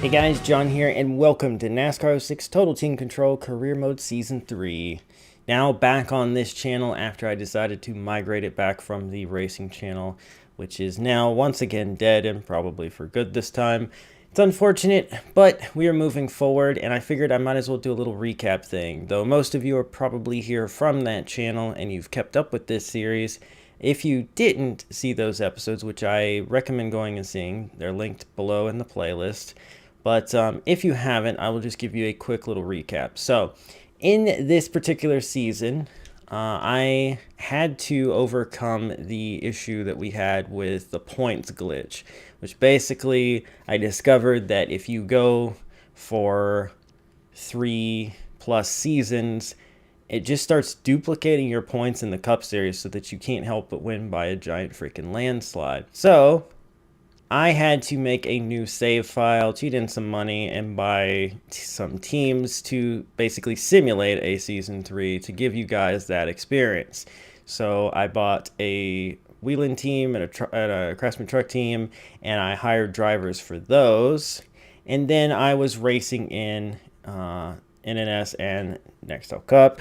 Hey guys, John here, and welcome to NASCAR 06 Total Team Control Career Mode Season 3. Now back on this channel after I decided to migrate it back from the racing channel, which is now once again dead and probably for good this time. It's unfortunate, but we are moving forward, and I figured I might as well do a little recap thing. Though most of you are probably here from that channel and you've kept up with this series, if you didn't see those episodes, which I recommend going and seeing, they're linked below in the playlist. But if you haven't, I will just give you a quick little recap. So, in this particular season, I had to overcome the issue that we had with the points glitch, which basically I discovered that if you go for 3+ seasons, it just starts duplicating your points in the Cup Series so that you can't help but win by a giant freaking landslide. So I had to make a new save file, cheat in some money, and buy some teams to basically simulate a Season 3 to give you guys that experience. So I bought a Wheeling team and a Craftsman truck team, and I hired drivers for those. And then I was racing in NNS and Nextel Cup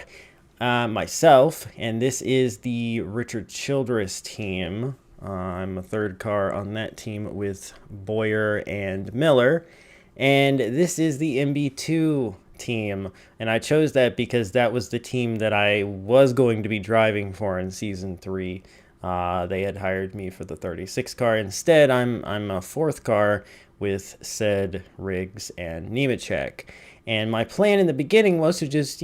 myself, and this is the Richard Childress team. I'm a third car on that team with Boyer and Miller. And this is the MB2 team. And I chose that because that was the team that I was going to be driving for in Season 3. They had hired me for the 36 car. Instead, I'm a fourth car with said Riggs and Nemechek. And my plan in the beginning was to just,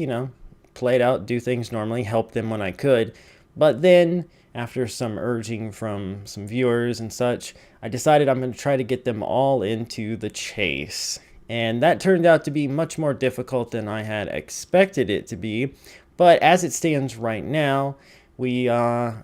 play it out, do things normally, help them when I could. But then, after some urging from some viewers and such, I decided I'm going to try to get them all into the chase. And that turned out to be much more difficult than I had expected it to be. But as it stands right now, we are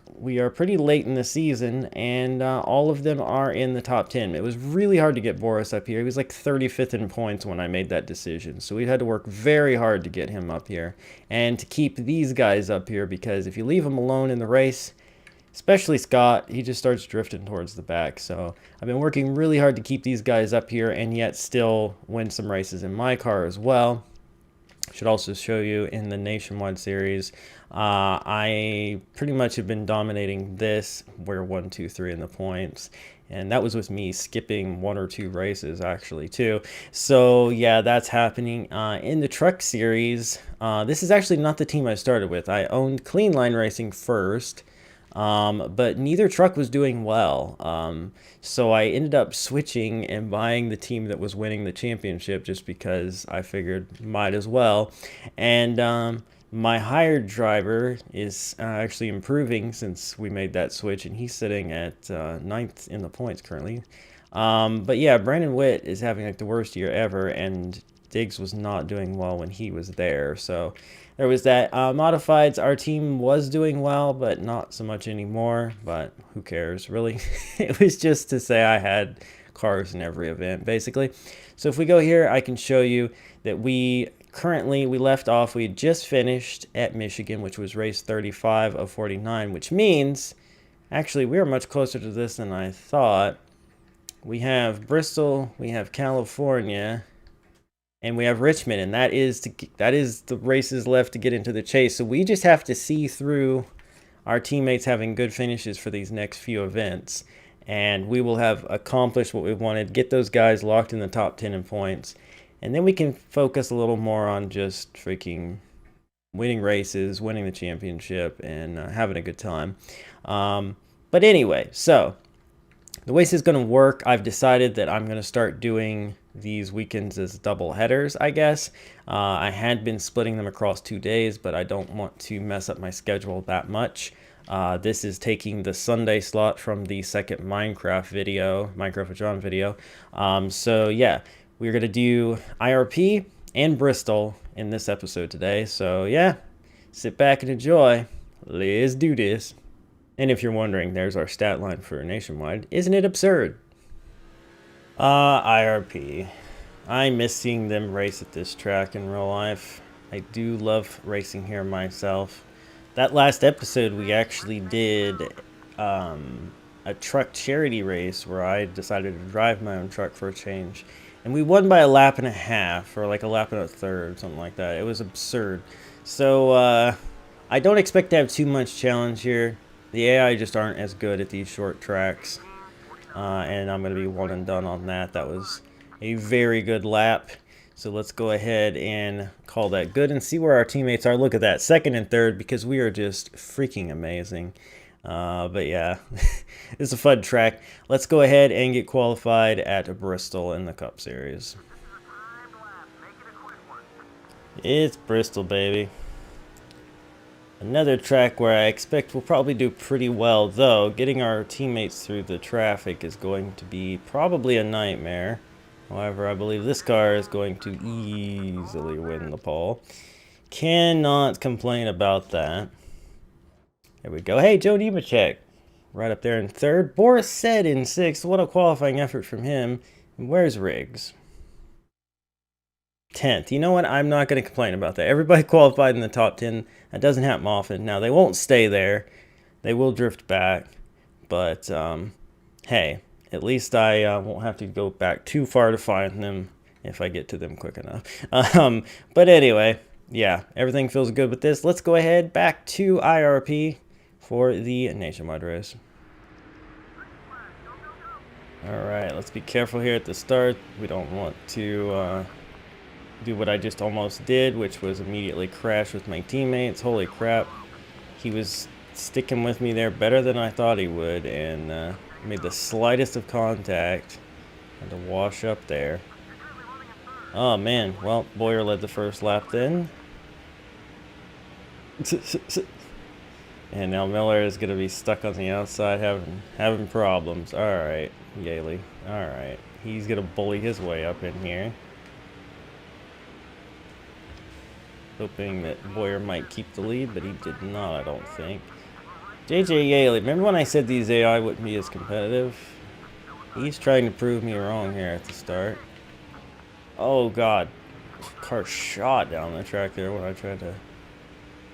pretty late in the season, and all of them are in the top 10. It was really hard to get Boris up here. He was like 35th in points when I made that decision. So we had to work very hard to get him up here and to keep these guys up here, because if you leave them alone in the race, especially Scott, he just starts drifting towards the back. So I've been working really hard to keep these guys up here and yet still win some races in my car as well. Should also show you in the Nationwide Series, I pretty much have been dominating this. We're 1, 2, 3 in the points. And that was with me skipping 1 or 2 races, actually, too. So, yeah, that's happening. In the Truck Series, this is actually not the team I started with. I owned Clean Line Racing first. But neither truck was doing well. So I ended up switching and buying the team that was winning the championship just because I figured might as well. And my hired driver is actually improving since we made that switch, and he's sitting at 9th in the points currently. But yeah, Brandon Witt is having like the worst year ever, and Diggs was not doing well when he was there. So there was that. Modifieds, our team was doing well, but not so much anymore. But who cares, really? It was just to say I had cars in every event, basically. So if we go here, I can show you that we left off, we had just finished at Michigan, which was race 35 of 49, which means, actually, we are much closer to this than I thought. We have Bristol, we have California, and we have Richmond, and that is the races left to get into the chase. So we just have to see through our teammates having good finishes for these next few events, and we will have accomplished what we wanted, get those guys locked in the top 10 in points, and then we can focus a little more on just freaking winning races, winning the championship, and having a good time. But anyway, so the way this is going to work, I've decided that I'm going to start doing these weekends as double headers, I guess. I had been splitting them across 2 days, but I don't want to mess up my schedule that much. This is taking the Sunday slot from the second Minecraft with John video. So yeah, we're going to do IRP and Bristol in this episode today. So yeah, sit back and enjoy. Let's do this. And if you're wondering, there's our stat line for Nationwide. Isn't it absurd? IRP. I miss seeing them race at this track in real life. I do love racing here myself. That last episode, we actually did a truck charity race where I decided to drive my own truck for a change. And we won by a lap and a half, or like a lap and a third, something like that. It was absurd. So, I don't expect to have too much challenge here. The AI just aren't as good at these short tracks. And I'm going to be one and done on that. That was a very good lap. So let's go ahead and call that good and see where our teammates are. Look at that, second and third, because we are just freaking amazing. But yeah, it's a fun track. Let's go ahead and get qualified at Bristol in the Cup Series. It's Bristol, baby. Another track where I expect we'll probably do pretty well, though getting our teammates through the traffic is going to be probably a nightmare. However, I believe this car is going to easily win the pole. Cannot complain about that. There we go. Hey, Joe Nemechek, right up there in third. Boris said in sixth. What a qualifying effort from him. And where's Riggs? 10th. You know what? I'm not going to complain about that. Everybody qualified in the top 10. That doesn't happen often. Now, they won't stay there. They will drift back. But, hey, at least I won't have to go back too far to find them if I get to them quick enough. But anyway, yeah, everything feels good with this. Let's go ahead back to IRP for the nationwide race. All right, let's be careful here at the start. We don't want to do what I just almost did, which was immediately crash with my teammates. Holy crap. He was sticking with me there better than I thought he would, and made the slightest of contact. Had to wash up there. Oh man, well, Boyer led the first lap then. And now Miller is going to be stuck on the outside having problems. Alright, Yaley. Alright. He's going to bully his way up in here. Hoping that Boyer might keep the lead, but he did not, I don't think. JJ Yaley, remember when I said these AI wouldn't be as competitive? He's trying to prove me wrong here at the start. Oh god. Car shot down the track there when I tried to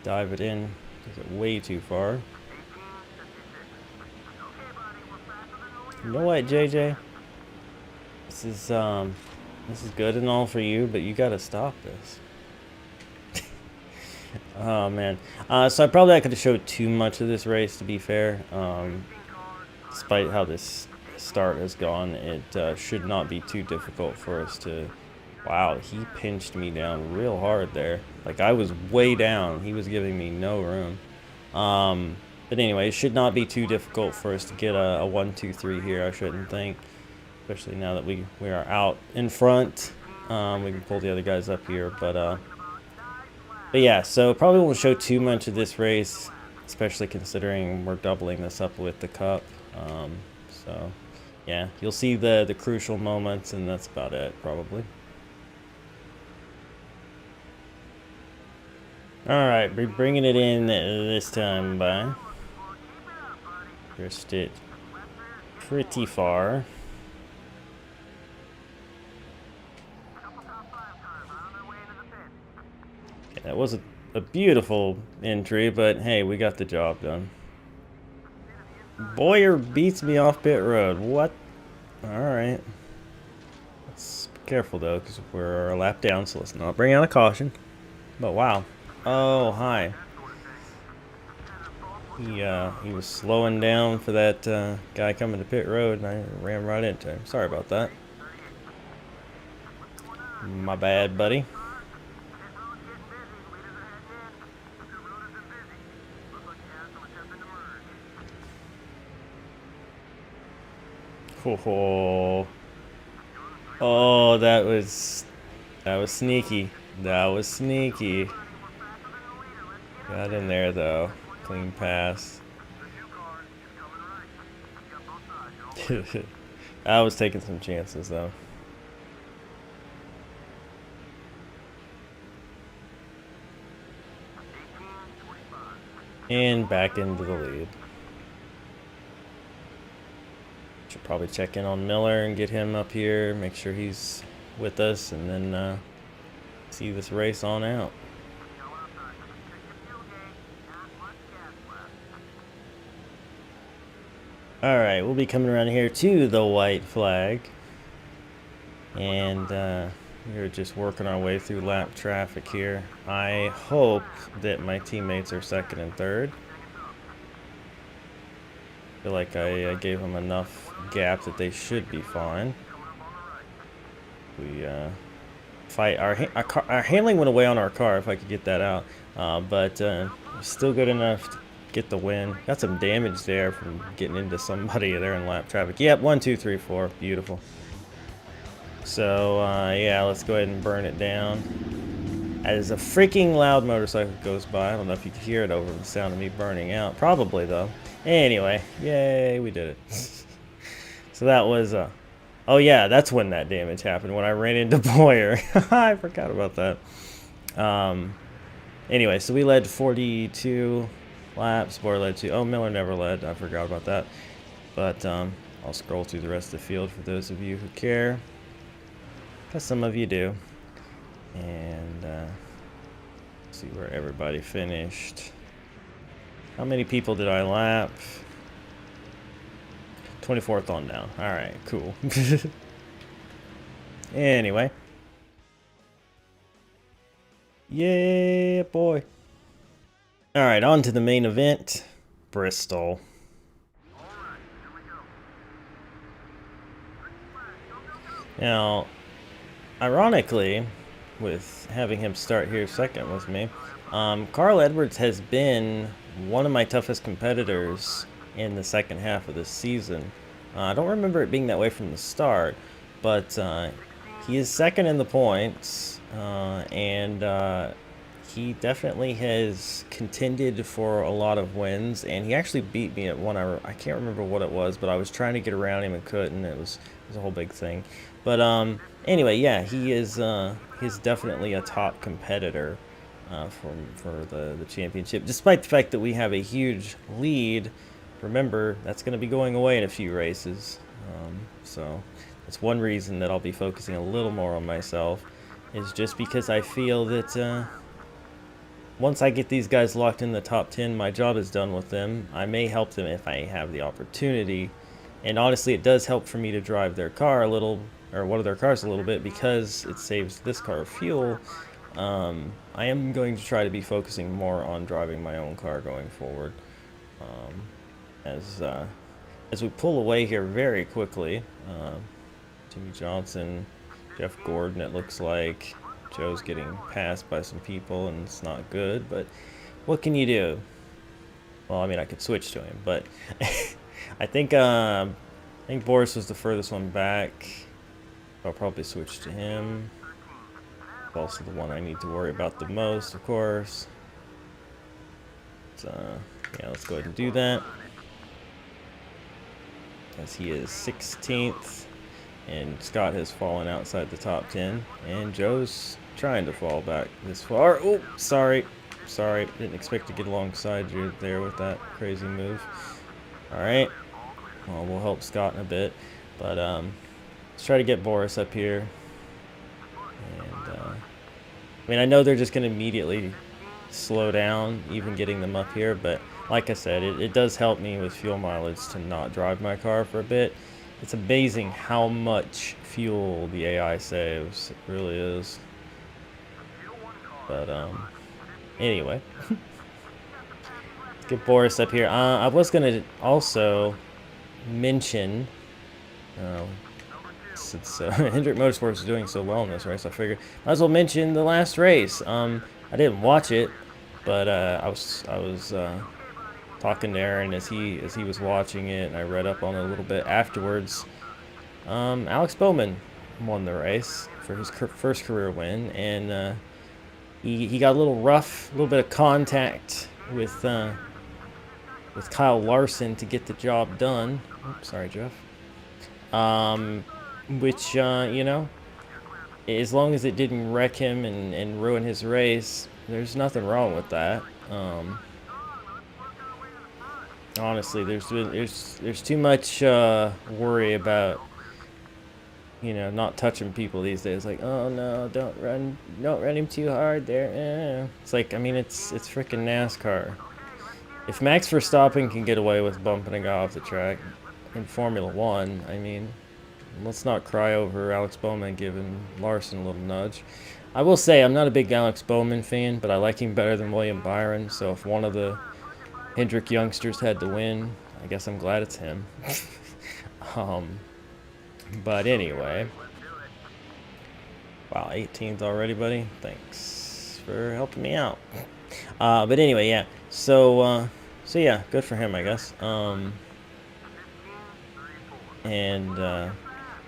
dive it in. Took it way too far. You know what, JJ? This is good and all for you, but you gotta stop this. Oh man, so I probably not could have showed too much of this race, to be fair. Despite how this start has gone, it should not be too difficult for us to. Wow, he pinched me down real hard there. Like I was way down. He was giving me no room. But anyway, it should not be too difficult for us to get a 1, 2, 3 here. I shouldn't think, especially now that we are out in front. We can pull the other guys up here, but yeah, so probably won't show too much of this race, especially considering we're doubling this up with the Cup. So, yeah, you'll see the crucial moments, and that's about it, probably. Alright, we're bringing it in this time by. Drifted it pretty far. That was a beautiful entry, but hey, we got the job done. Boyer beats me off pit road. What? Alright. Let's be careful though, because we're a lap down, so let's not bring out a caution. But wow. Oh, hi. He was slowing down for that guy coming to pit road, and I ran right into him. Sorry about that. My bad, buddy. Oh, that was sneaky. That was sneaky. Got in there though. Clean pass. I was taking some chances though. And back into the lead. Should probably check in on Miller and get him up here, make sure he's with us, and then see this race on out. Alright, we'll be coming around here to the white flag. And we're just working our way through lap traffic here. I hope that my teammates are second and third. I feel like I gave them enough gap that they should be fine. We fight. Our handling went away on our car, if I could get that out. But still good enough to get the win. Got some damage there from getting into somebody there in lap traffic. Yep, 1, 2, 3, 4. Beautiful. So yeah, let's go ahead and burn it down. As a freaking loud motorcycle goes by. I don't know if you can hear it over the sound of me burning out. Probably though. Anyway, yay, we did it. So that was oh yeah, that's when that damage happened, when I ran into Boyer. I forgot about that. Anyway, so we led 42 laps. Boyer led 2. Oh, Miller never led. I forgot about that. But I'll scroll through the rest of the field for those of you who care. Because some of you do. And see where everybody finished. How many people did I lap? 24th on down. Alright, cool. Anyway. Yeah, boy. Alright, on to the main event. Bristol. Now, ironically, with having him start here second with me, Carl Edwards has been one of my toughest competitors in the second half of this season. I don't remember it being that way from the start, but he is second in the points, and he definitely has contended for a lot of wins, and he actually beat me at one. I can't remember what it was, but I was trying to get around him and couldn't. It was a whole big thing. But anyway, yeah, he's definitely a top competitor for the championship, despite the fact that we have a huge lead. Remember, that's going to be going away in a few races, so that's one reason that I'll be focusing a little more on myself, is just because I feel that once I get these guys locked in the top 10, my job is done with them. I may help them if I have the opportunity, and honestly, it does help for me to drive their car a little, or one of their cars a little bit, because it saves this car fuel. I am going to try to be focusing more on driving my own car going forward. As we pull away here very quickly, Jimmy Johnson, Jeff Gordon, it looks like. Joe's getting passed by some people, and it's not good, but what can you do? Well, I mean, I could switch to him, but I think Boris was the furthest one back. I'll probably switch to him. Also the one I need to worry about the most, of course. So, yeah, let's go ahead and do that. As he is 16th, and Scott has fallen outside the top 10, and Joe's trying to fall back this far. Oh, sorry, didn't expect to get alongside you there with that crazy move. All right, well, we'll help Scott in a bit, but let's try to get Boris up here. And I mean, I know they're just going to immediately slow down, even getting them up here, but like I said, it does help me with fuel mileage to not drive my car for a bit. It's amazing how much fuel the AI saves. It really is. But anyway, let's get Boris up here. I was gonna also mention, since Hendrick Motorsports is doing so well in this race, I figured might as well mention the last race. I didn't watch it, but I was talking to Aaron as he was watching it, and I read up on it a little bit afterwards. Alex Bowman won the race for his first career win, and he got a little rough, a little bit of contact with Kyle Larson to get the job done. Oops, sorry, Jeff. Which you know, as long as it didn't wreck him and ruin his race, there's nothing wrong with that. Honestly, there's too much worry about, you know, not touching people these days. Like, oh no, don't run him too hard there. It's like, I mean, it's freaking NASCAR. If Max Verstappen can get away with bumping a guy off the track in Formula One, I mean, let's not cry over Alex Bowman giving Larson a little nudge. I will say I'm not a big Alex Bowman fan, but I like him better than William Byron. So if one of the Hendrick youngsters had to win, I guess I'm glad it's him. um, but anyway, wow, 18th already, buddy. Thanks for helping me out. But anyway, yeah. So yeah, good for him, I guess. And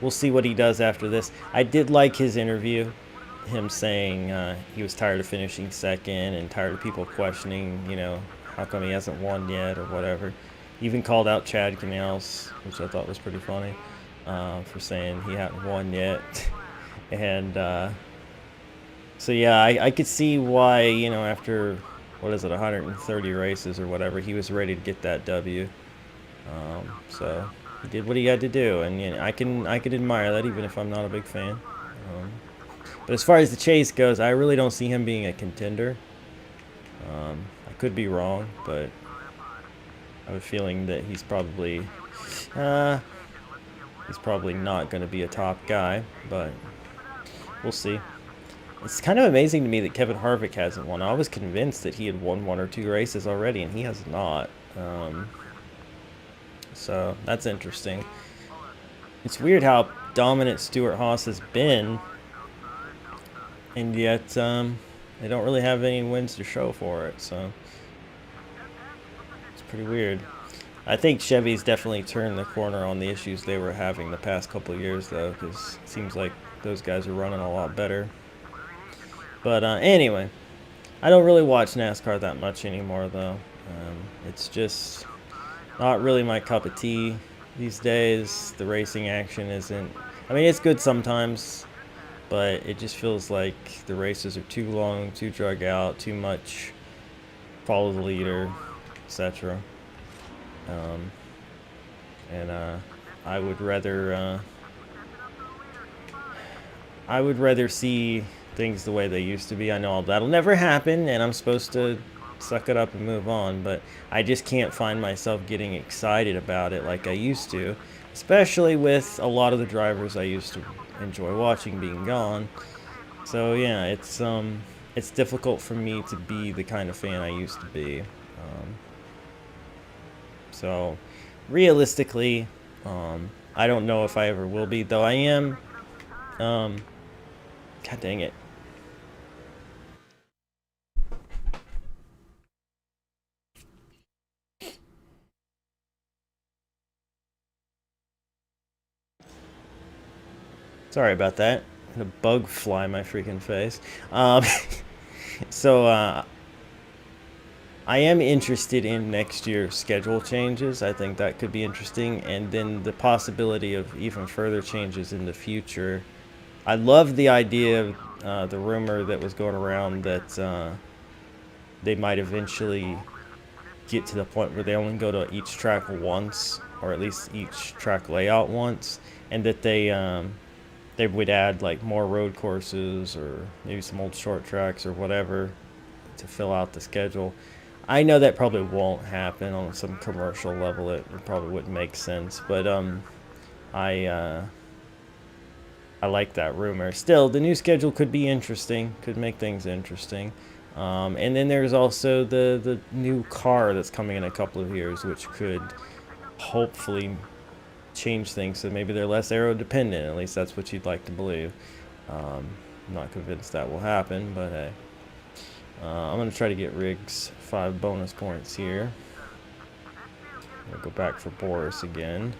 we'll see what he does after this. I did like his interview, him saying he was tired of finishing second and tired of people questioning, you know, how come he hasn't won yet or whatever. He even called out Chad Canales, which I thought was pretty funny, for saying he hadn't won yet. And so yeah, I could see why, you know, after, what is it, 130 races or whatever, he was ready to get that W. So he did what he had to do, and you know, I can admire that, even if I'm not a big fan. But as far as the chase goes, I really don't see him being a contender. I could be wrong, but I have a feeling that he's probably not going to be a top guy, but we'll see. It's kind of amazing to me that Kevin Harvick hasn't won. I was convinced that he had won 1 or 2 races already, and he has not. So that's interesting. It's weird how dominant Stewart-Haas has been, and yet they don't really have any wins to show for it. So it's pretty weird. I think Chevy's definitely turned the corner on the issues they were having the past couple of years, though, because it seems like those guys are running a lot better. But anyway, I don't really watch NASCAR that much anymore, though. It's just not really my cup of tea these days. The racing action isn't... I mean, it's good sometimes, but it just feels like the races are too long, too drug out, too much follow the leader, etc. And I would rather see things the way they used to be. I know that'll never happen, and I'm supposed to suck it up and move on, but I just can't find myself getting excited about it like I used to, especially with a lot of the drivers I used to enjoy watching being gone. So yeah, it's difficult for me to be the kind of fan I used to be. So realistically, I don't know if I ever will be, though I am. God dang it. Sorry about that. I had a bug fly in my freaking face. So I am interested in next year's schedule changes. I think that could be interesting, and then the possibility of even further changes in the future. I love the idea of the rumor that was going around that they might eventually get to the point where they only go to each track once, or at least each track layout once, and that they would add like more road courses or maybe some old short tracks or whatever to fill out the schedule. I know that probably won't happen on some commercial level. It probably wouldn't make sense, but I like that rumor. Still, the new schedule could be interesting, could make things interesting. And then there's also the new car that's coming in a couple of years, which could hopefully change things so maybe they're less aero dependent. At least that's what you'd like to believe. I'm not convinced that will happen, but hey. I'm going to try to get Riggs 5 bonus points here. We'll go back for Boris again.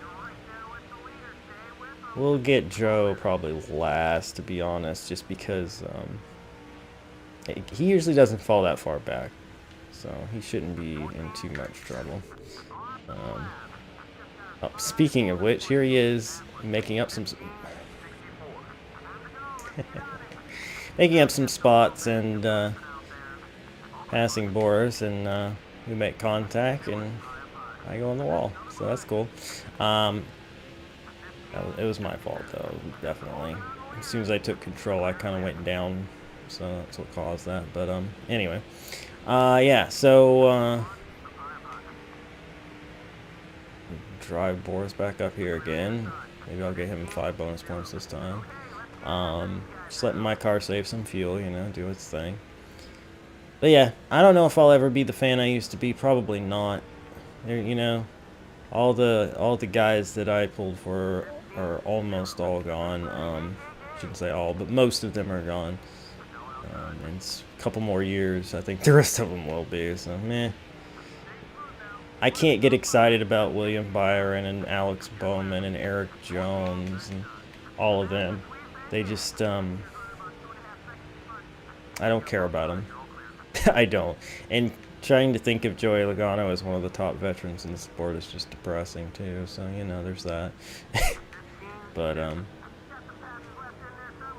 We'll get Joe probably last, to be honest, just because he usually doesn't fall that far back. So he shouldn't be in too much trouble. Oh, speaking of which, here he is making up some making up some spots and passing Boris, and we make contact and I go on the wall, so that's cool. It was my fault though, definitely. As soon as I took control, I kind of went down, so that's what caused that. But anyway, yeah. So drive Boris back up here again. Maybe I'll get him 5 bonus points this time. Just letting my car save some fuel, you know, do its thing. But yeah, I don't know if I'll ever be the fan I used to be. Probably not. You know, all the guys that I pulled for are almost all gone. Shouldn't say all, but most of them are gone. And it's a couple more years. I think the rest of them will be. So meh. I can't get excited about William Byron and Alex Bowman and Eric Jones and all of them. They just I don't care about them. I don't. And trying to think of Joey Logano as one of the top veterans in the sport is just depressing too. So, you know, there's that. but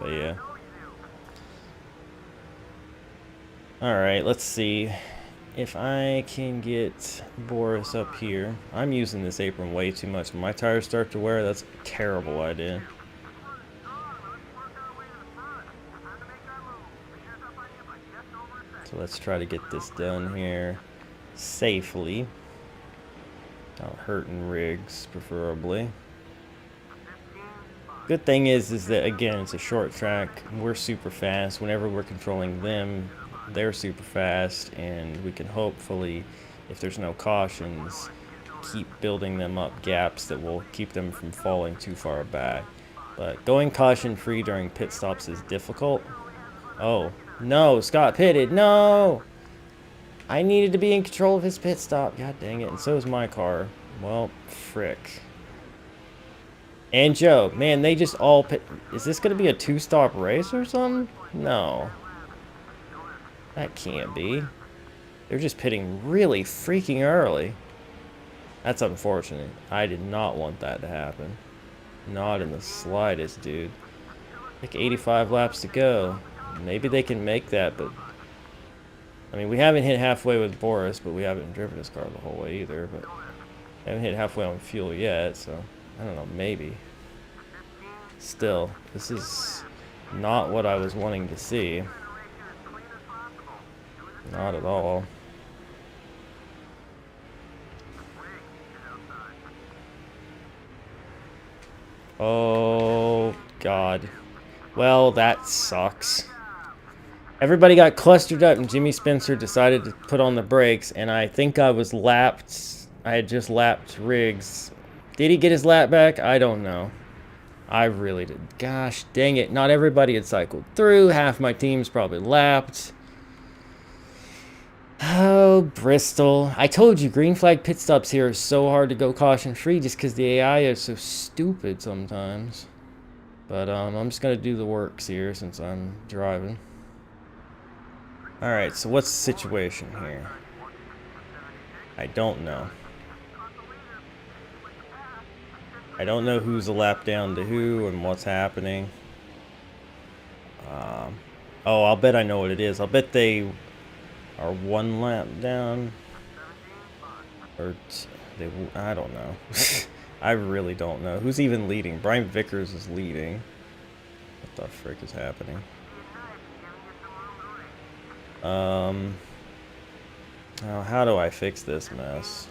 yeah. Alright, let's see if I can get Boris up here. I'm using this apron way too much. When my tires start to wear, that's a terrible idea. So let's try to get this done here safely. Without hurting rigs, preferably. Good thing is that, again, it's a short track. We're super fast. Whenever we're controlling them, they're super fast. And we can hopefully, if there's no cautions, keep building them up gaps that will keep them from falling too far back. But going caution-free during pit stops is difficult. Oh, no, Scott pitted. No! I needed to be in control of his pit stop. God dang it. And so is my car. Well, frick. And Joe. Man, they just all pit. Is this going to be a 2-stop race or something? No. That can't be. They're just pitting really freaking early. That's unfortunate. I did not want that to happen. Not in the slightest, dude. Like 85 laps to go. Maybe they can make that, but... I mean, we haven't hit halfway with Boris, but we haven't driven his car the whole way either, but... We haven't hit halfway on fuel yet, so... I don't know, maybe. Still, this is not what I was wanting to see. Not at all. Oh, God. Well, that sucks. Everybody got clustered up and Jimmy Spencer decided to put on the brakes, and I think I was lapped. I had just lapped Riggs. Did he get his lap back? I don't know. I really did. Gosh, dang it. Not everybody had cycled through. Half my team's probably lapped. Oh, Bristol. I told you, green flag pit stops here are so hard to go caution-free just because the AI is so stupid sometimes. But I'm just going to do the works here since I'm driving. Alright, so what's the situation here? I don't know. I don't know who's a lap down to who and what's happening. Oh, I'll bet I know what it is. I'll bet they are 1 lap down. Or I don't know. I really don't know. Who's even leading? Brian Vickers is leading. What the frick is happening? Oh, how do I fix this mess?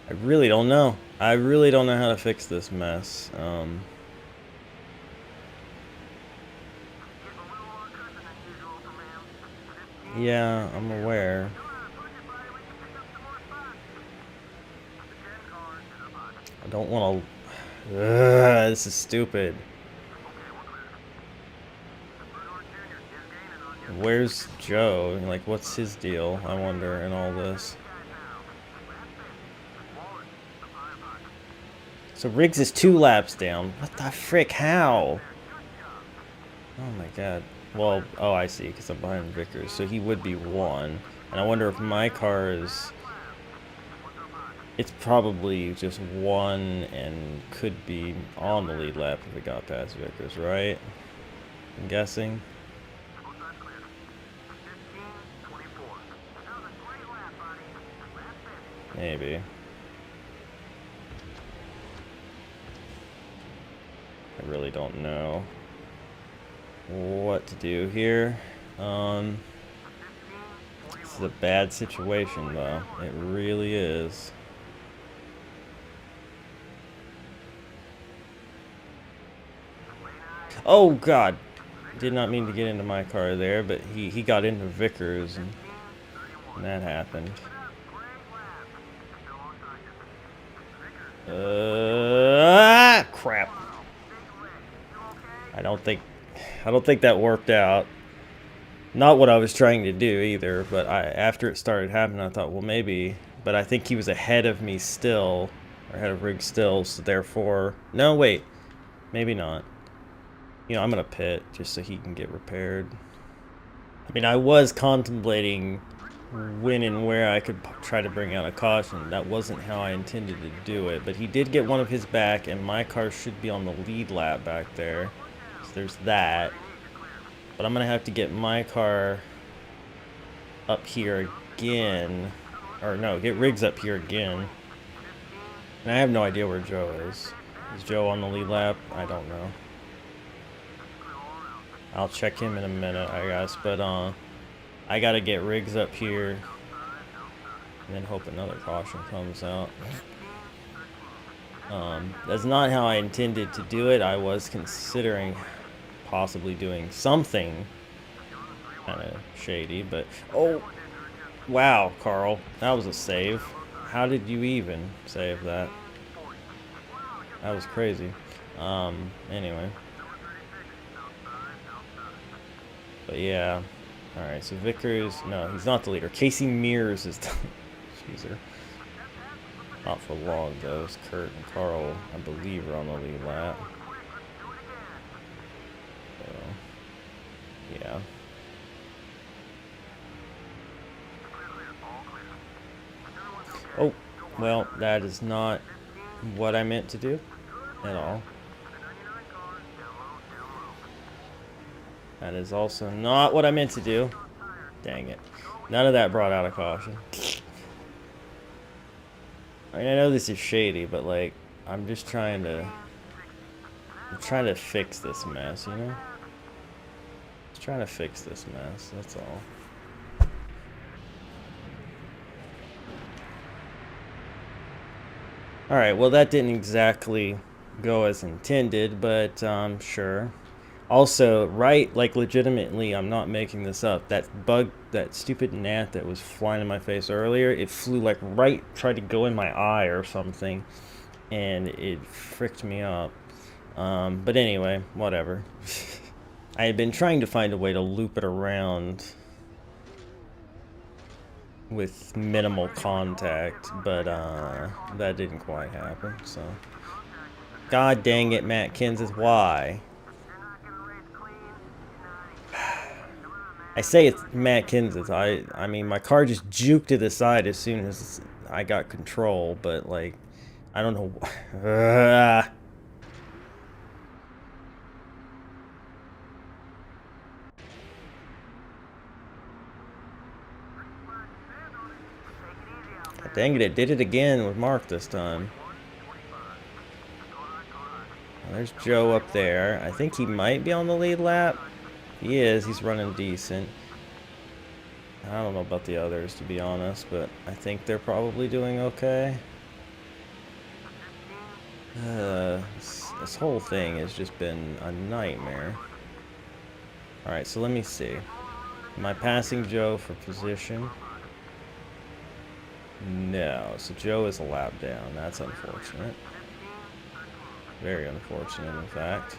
I really don't know. I really don't know how to fix this mess. Yeah, I'm aware. I don't want to... This is stupid. Where's Joe? Like, what's his deal, I wonder, in all this? So Riggs is 2 laps down. What the frick? How? Oh my god. Well, oh, I see, because I'm behind Vickers. So he would be 1. And I wonder if my car is... It's probably just 1 and could be on the lead lap if it got past Vickers, right? I'm guessing. Maybe. I really don't know what to do here. This is a bad situation, though. It really is. Oh, God. Did not mean to get into my car there, but he got into Vickers, and that happened. Crap. I don't think that worked out. Not what I was trying to do either, but after it started happening, I thought, well, maybe. But I think he was ahead of me still, or ahead of Rig still, so therefore... No, wait. Maybe not. You know, I'm going to pit just so he can get repaired. I mean, I was contemplating when and where I could try to bring out a caution. That wasn't how I intended to do it, but he did get one of his back, and my car should be on the lead lap back there. So there's that. But I'm going to have to get my car up here again. Or no, get Riggs up here again. And I have no idea where Joe is. Is Joe on the lead lap? I don't know. I'll check him in a minute, I guess. But I got to get Riggs up here. And then hope another caution comes out. That's not how I intended to do it. I was considering possibly doing something kind of shady, but oh wow, Carl, that was a save. How did you even save that? That was crazy. Anyway, but yeah, all right, so Vickers, no, he's not the leader. Casey Mears is the cheeser. Not for long though. Kurt and Carl, I believe, are on the lead lap. Yeah. Oh, well, that is not what I meant to do at all. That is also not what I meant to do. Dang it. None of that brought out a caution. I mean, I know this is shady, but like, I'm just trying to fix this mess, you know? Just trying to fix this mess, that's all. Alright, well that didn't exactly go as intended, but sure. Also, right, like legitimately, I'm not making this up. That bug, that stupid gnat that was flying in my face earlier, it flew like right, tried to go in my eye or something, and it fricked me up. But anyway, whatever. I had been trying to find a way to loop it around with minimal contact, but that didn't quite happen, so. God dang it, Matt Kenseth, why? I say it's Matt Kenseth. I mean, my car just juked to the side as soon as I got control, but like, I don't know. Dang it did it again with Mark this time. There's Joe up there. I think he might be on the lead lap. He is. He's running decent. I don't know about the others, to be honest, but I think they're probably doing okay. This whole thing has just been a nightmare. Alright, so let me see. Am I passing Joe for position? No, so Joe is a lap down. That's unfortunate. Very unfortunate, in fact.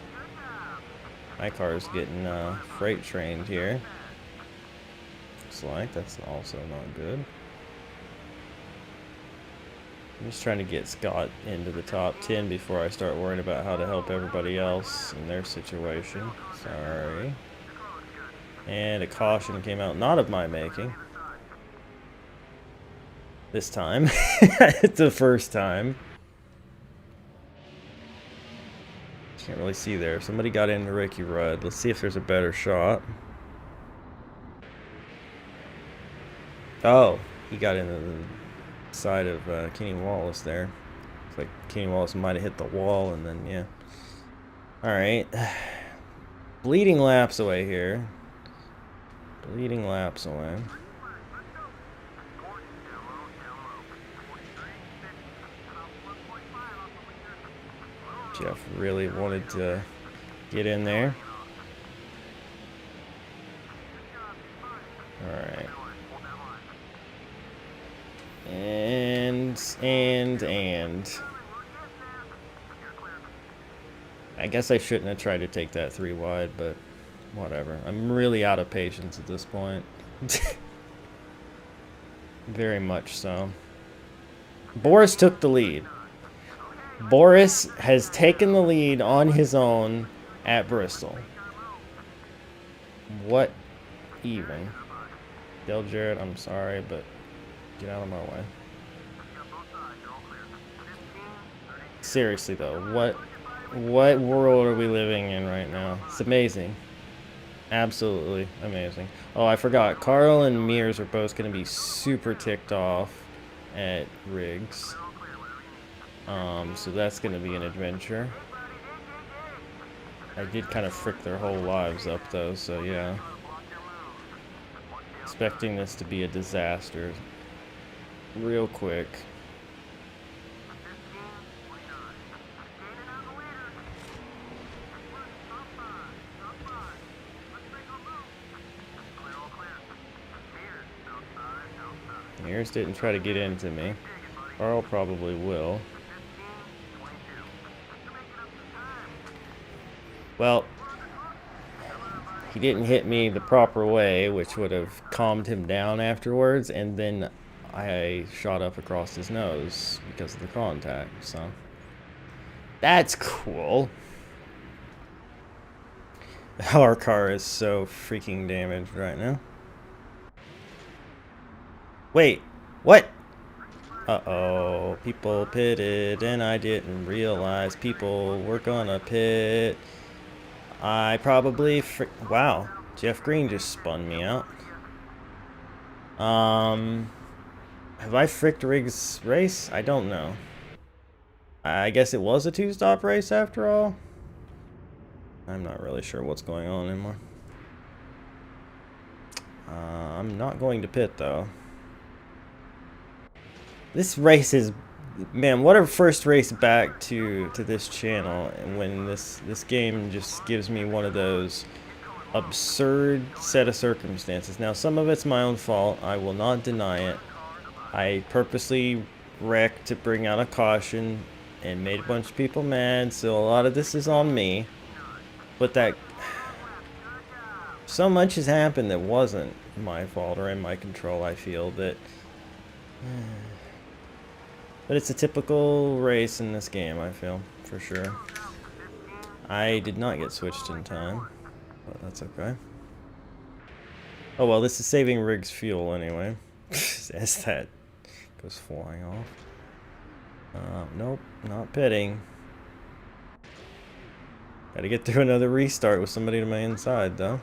My car is getting freight trained here. Looks like that's also not good. I'm just trying to get Scott into the top 10 before I start worrying about how to help everybody else in their situation. Sorry. And a caution came out, not of my making. This time. It's the first time. Can't really see there. Somebody got into Ricky Rudd. Let's see if there's a better shot. Oh, he got into the side of Kenny Wallace there. It's like Kenny Wallace might have hit the wall, and then, yeah. Alright. Bleeding laps away here. Bleeding laps away. Jeff really wanted to get in there. Alright. And I guess I shouldn't have tried to take that 3 wide, but whatever. I'm really out of patience at this point. Very much so. Boris took the lead. Boris has taken the lead on his own at Bristol. What even? Del Jarrett, I'm sorry, but get out of my way. Seriously though, what world are we living in right now? It's amazing. Absolutely amazing. Oh, I forgot. Carl and Mears are both going to be super ticked off at Riggs. So that's going to be an adventure. I did kind of frick their whole lives up though, so yeah. Expecting this to be a disaster real quick. Mears didn't try to get into me. Carl probably will. Well, he didn't hit me the proper way, which would have calmed him down afterwards, and then I shot up across his nose because of the contact, so that's cool. Our car is so freaking damaged right now. Wait, what? Uh-oh, people pitted, and I didn't realize people were gonna pit. I probably wow, Jeff Green just spun me out. Have I fricked Riggs' race? I don't know. I guess it was a 2-stop race after all. I'm not really sure what's going on anymore. I'm not going to pit though. This race is, man, what a first race back to this channel, and when this game just gives me one of those absurd set of circumstances. Now, some of it's my own fault. I will not deny it. I purposely wrecked to bring out a caution and made a bunch of people mad, so a lot of this is on me. But that, so much has happened that wasn't my fault or in my control, I feel that. But it's a typical race in this game, I feel, for sure. I did not get switched in time, but that's okay. Oh well, this is saving Riggs fuel anyway, as that goes flying off. Nope, not pitting. Gotta get through another restart with somebody to my inside, though.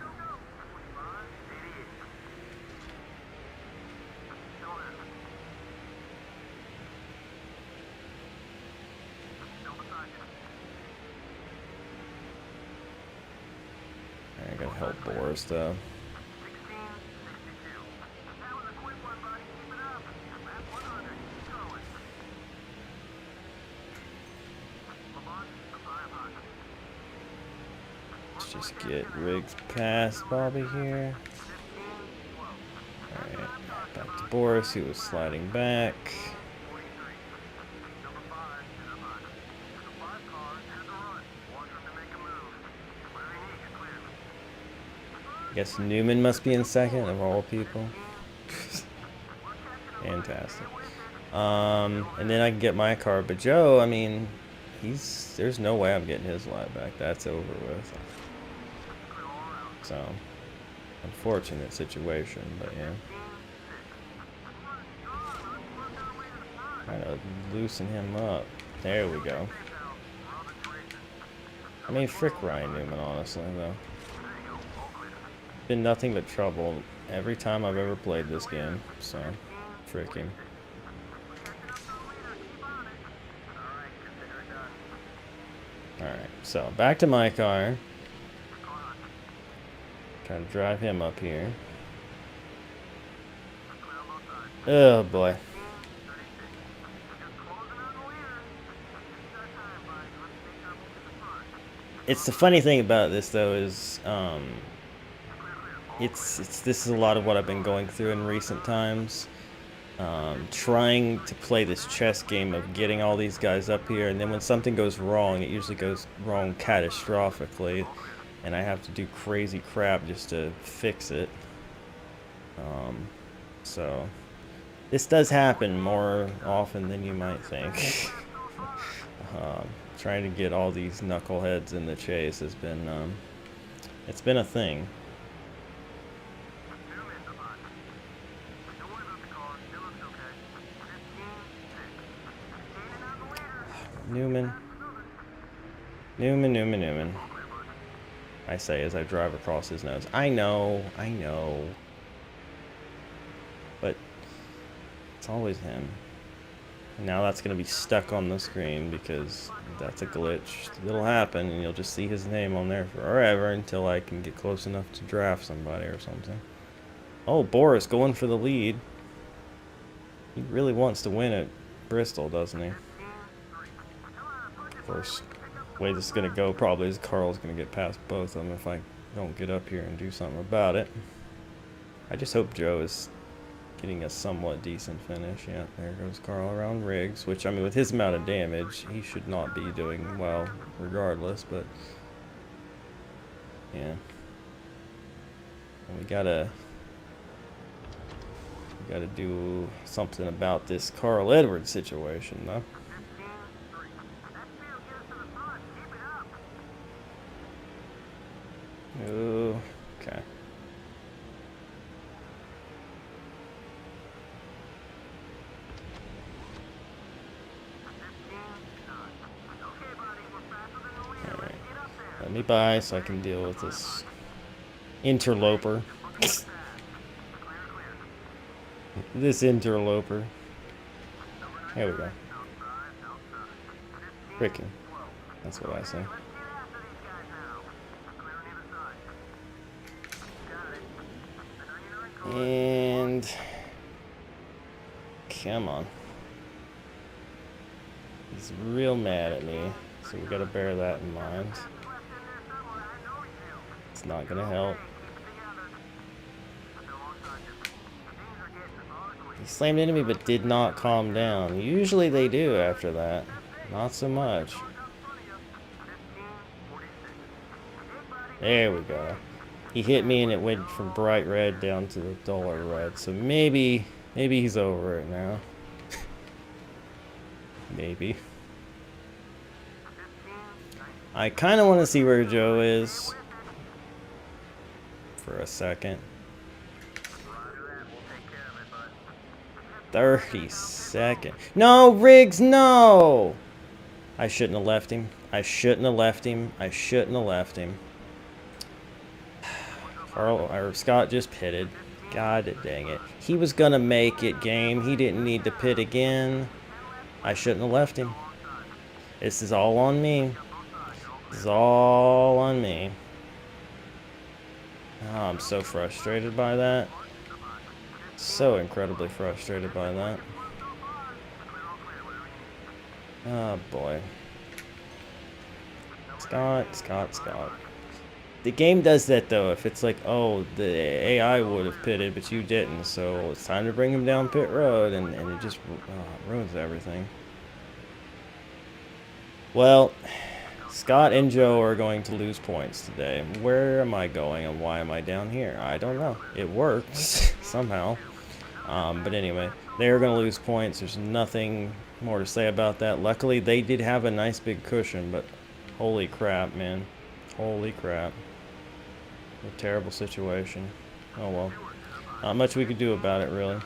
I gotta help Boris, though. Let's just get Riggs past Bobby here. Alright, back to Boris, who was sliding back. I guess Newman must be in second, of all people. Fantastic. And then I can get my car, but Joe, I mean, there's no way I'm getting his lap back. That's over with. So, unfortunate situation, but yeah. Trying to loosen him up. There we go. I mean, frick Ryan Newman, honestly, though. Been nothing but trouble every time I've ever played this game, so frick him. Alright, so back to my car. Trying to drive him up here. Oh boy. It's the funny thing about this though is this is a lot of what I've been going through in recent times. Trying to play this chess game of getting all these guys up here, and then when something goes wrong, it usually goes wrong catastrophically, and I have to do crazy crap just to fix it. So this does happen more often than you might think. Trying to get all these knuckleheads in the chase has been it's been a thing. Newman. I say as I drive across his nose. I know. But it's always him. And now that's going to be stuck on the screen because that's a glitch. It'll happen and you'll just see his name on there forever until I can get close enough to draft somebody or something. Oh, Boris going for the lead. He really wants to win at Bristol, doesn't he? Of course, the way this is going to go probably is Carl's going to get past both of them if I don't get up here and do something about it. I just hope Joe is getting a somewhat decent finish. Yeah, there goes Carl around Riggs, which, I mean, with his amount of damage, he should not be doing well regardless, but yeah. And we gotta do something about this Carl Edwards situation, though. Ooh, okay. Alright. Let me by so I can deal with this interloper. This interloper. There we go. Freaking. That's what I say. And come on. He's real mad at me, so we gotta bear that in mind. It's not gonna help. He slammed into me but did not calm down. Usually they do after that. Not so much. There we go. He hit me and it went from bright red down to the duller red. So maybe he's over it now. Maybe. I kind of want to see where Joe is for a second. 30 seconds. No, Riggs, no! I shouldn't have left him. I shouldn't have left him. Carl or Scott just pitted. God dang it. He was gonna make it, game. He didn't need to pit again. I shouldn't have left him. This is all on me. This is all on me. Oh, I'm so frustrated by that. So incredibly frustrated by that. Oh boy. Scott. The game does that though. If it's like, oh, the AI would have pitted, but you didn't, so it's time to bring him down pit road, and it just ruins everything. Well, Scott and Joe are going to lose points today. Where am I going and why am I down here? I don't know. It works somehow. But anyway, they're going to lose points. There's nothing more to say about that. Luckily, they did have a nice big cushion, but holy crap, man. Holy crap. A terrible situation. Oh well. Not much we could do about it, really.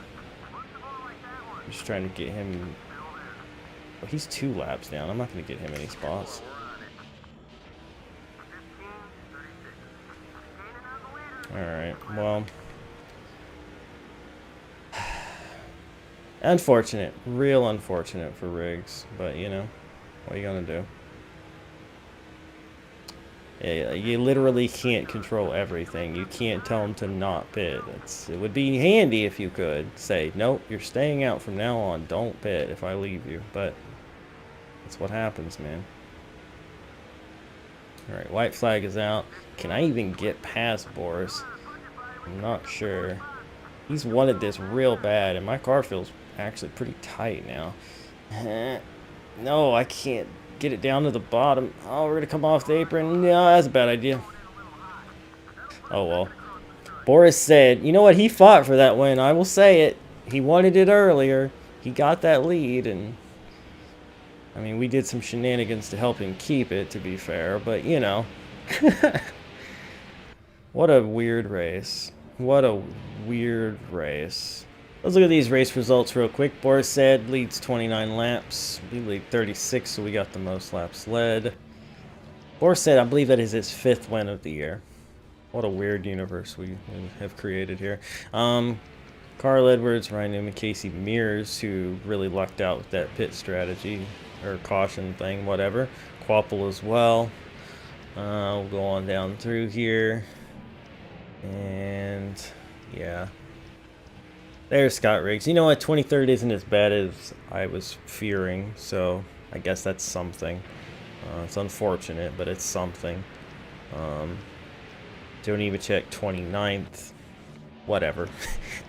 Just trying to get him... Well, he's 2 laps down. I'm not going to get him any spots. Alright, well... Unfortunate. Real unfortunate for Riggs. But, you know, what are you going to do? Yeah, you literally can't control everything. You can't tell them to not pit. It would be handy if you could say, nope, you're staying out from now on. Don't pit if I leave you. But that's what happens, man. All right, white flag is out. Can I even get past Boris? I'm not sure. He's wanted this real bad, and my car feels actually pretty tight now. No, I can't get it down to the bottom. Oh, we're gonna come off the apron. No, that's a bad idea. Oh well. Boris said, you know what? He fought for that win. I will say it. He wanted it earlier. He got that lead, and I mean, we did some shenanigans to help him keep it, to be fair, but you know. What a weird race. What a weird race. Let's look at these race results real quick. Boris said leads 29 laps. We lead 36, so we got the most laps led. Boris said, I believe that is his 5th win of the year. What a weird universe we have created here. Carl Edwards, Ryan Newman, Casey Mears, who really lucked out with that pit strategy, or caution thing, whatever. Quapple as well. We'll go on down through here. And, yeah. There's Scott Riggs. You know what? 23rd isn't as bad as I was fearing, so I guess that's something. It's unfortunate, but it's something. Don't even check 29th. Whatever.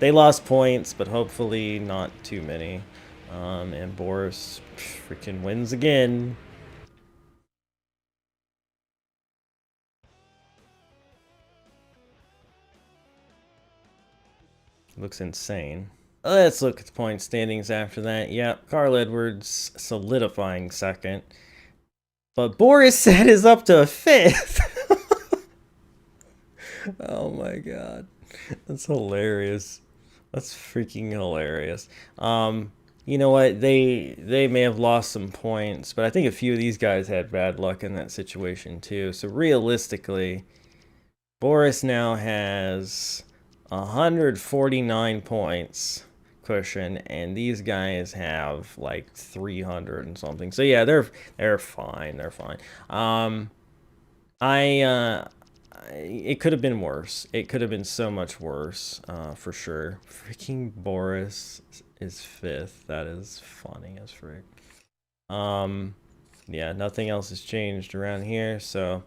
They lost points, but hopefully not too many. And Boris freaking wins again. Looks insane. Let's look at the point standings after that. Yep, Carl Edwards solidifying 2nd. But Boris said is up to 5th. Oh my god. That's hilarious. That's freaking hilarious. You know what? They may have lost some points, but I think a few of these guys had bad luck in that situation too. So realistically, Boris now has 149 points cushion, and these guys have like 300 and something. So yeah, they're fine. They're fine. It could have been worse. It could have been so much worse, for sure. Freaking Boris is 5th. That is funny as frick. Yeah, nothing else has changed around here, so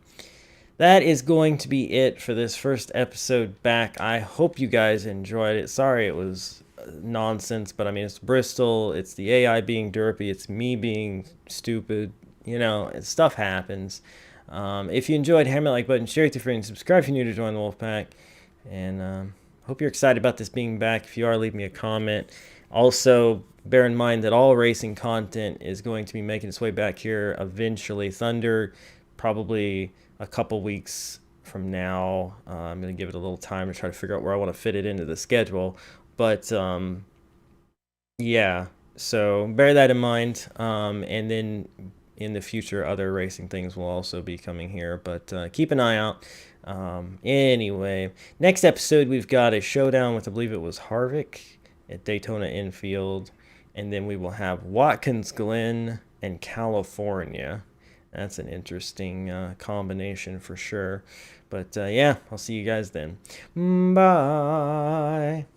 that is going to be it for this first episode back. I hope you guys enjoyed it. Sorry it was nonsense, but I mean, it's Bristol, it's the AI being derpy, it's me being stupid, you know, stuff happens. If you enjoyed, hammer that like button, share it with your friends, subscribe if you're new to join the Wolfpack, and hope you're excited about this being back. If you are, leave me a comment. Also, bear in mind that all racing content is going to be making its way back here eventually. Thunder, probably a couple weeks from now. I'm going to give it a little time to try to figure out where I want to fit it into the schedule. But, yeah, so bear that in mind. And then in the future, other racing things will also be coming here, but keep an eye out. Anyway, next episode we've got a showdown with, I believe it was Harvick at Daytona Infield, and then we will have Watkins Glen and California. That's an interesting combination for sure. But yeah, I'll see you guys then. Bye.